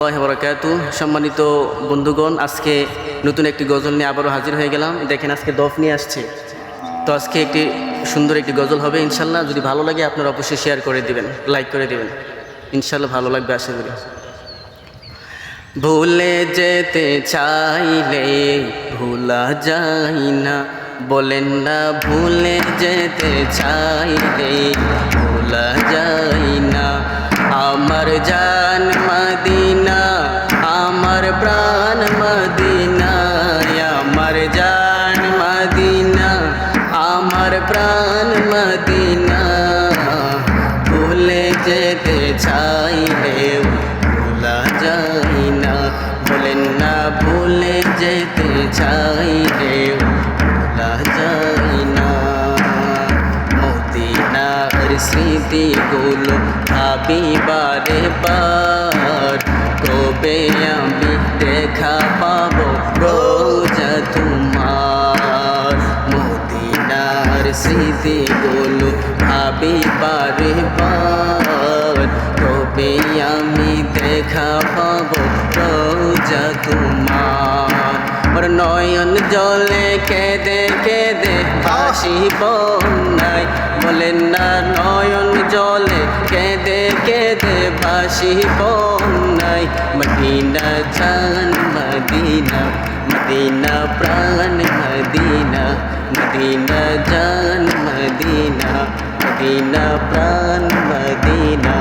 বারাকাতু। সম্মানিত বন্ধুগণ, আজকে নতুন একটি গজল নিয়ে আবারও হাজির হয়ে গেলাম। দেখেন আজকে দফ নিয়ে আসছে, তো আজকে একটি সুন্দর একটি গজল হবে ইনশাল্লাহ। যদি ভালো লাগে আপনারা অবশ্যই শেয়ার করে দিবেন, লাইক করে দিবেন, ইনশাল্লাহ ভালো লাগবে আশা করি। ভুলে যেতে চাইলে ভোলা যায় না, বলেন না ভুলে যেতে চাইলে ভোলা যায় না। আমার জান মদিনা, আমার প্রাণ মদিনা, আমার জান মদিনা, আমার প্রাণ মদিনা। ভুলে যেতে চাইলেও ভোলা যায় না, বলেন না ভুলে যেতে চাইলেও ভোলা যায় না। মদিনার স্মৃতিগুলো ভাবি বারে বার, কবে আমি দেখা পাবো রোজা তোমার। মদিনার স্মৃতিগুলো ভাবি বারে বার, কবে আমি দেখা পাবো রোজা তোমার। ওর নয়ন জলে কেঁদে কেঁদে ভাসি বন্যায়, বলেন না নয়ন জলে কেঁদে কেঁদে ভাসি বন্যায়। মদিনা জান মদিনা, মদিনা প্রাণ মদিনা, মদিনা জান মদিনা, মদিনা প্রাণ মদিনা।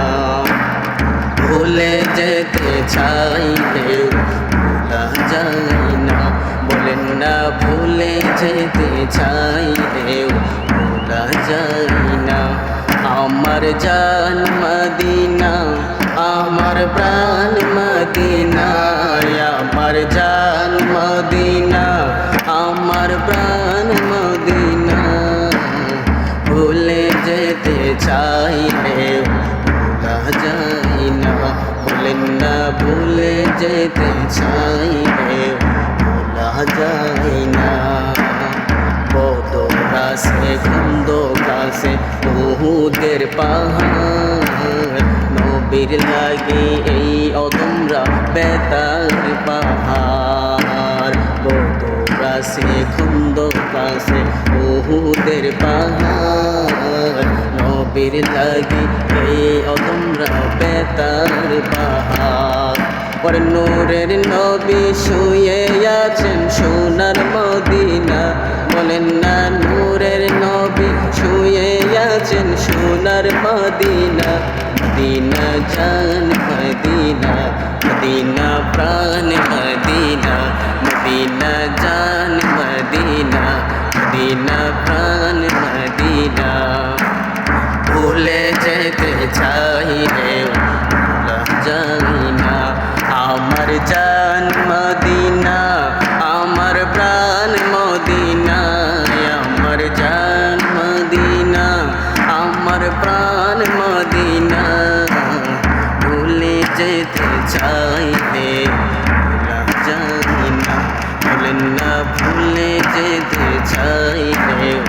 ভুলে যেতে চাইলেও ভোলা যায় না, বলেন না ভুলে যেতে চাইলেও ভোলা যায় না। আমার জান মদিনা, আমার প্রাণ মদিনা, আমার জান মদিনা, আমার প্রাণ মদিনা। ভুলে যেতে চাইলেও ভোলা যায় না, বলেন না ভুলে যেতে চাইলেও ভোলা যায় না। বদর আছে খন্দক আছে উহুদের পাহাড়, নবীর লাগি এই অদমরা বেতার পাহাড়। বদর আছে খন্দক আছে উহুদের পাহাড়, নবীর লাগি এই অদমরা বেতার পাহাড়। পরে নূরের নবী শুয়ে আছেন সোনার মদিনা, বলেন না নূরের নবী শুয়ে আছেন সোনার মদিনা। মদিনা জান মদিনা, মদিনা প্রাণ মদিনা, মদিনা জান মদিনা, মদিনা প্রাণ মদিনা। ভুলে যেতে চাইলেও ভোলা যায় না, আমার জান মদিনা, আমার প্রাণ মদিনা, আমার জান মদিনা, আমার প্রাণ মদিনা। ভুলে যেতে চাইলে ভোলা যায় না, বলেন না ভুলে যেতে চাইলেও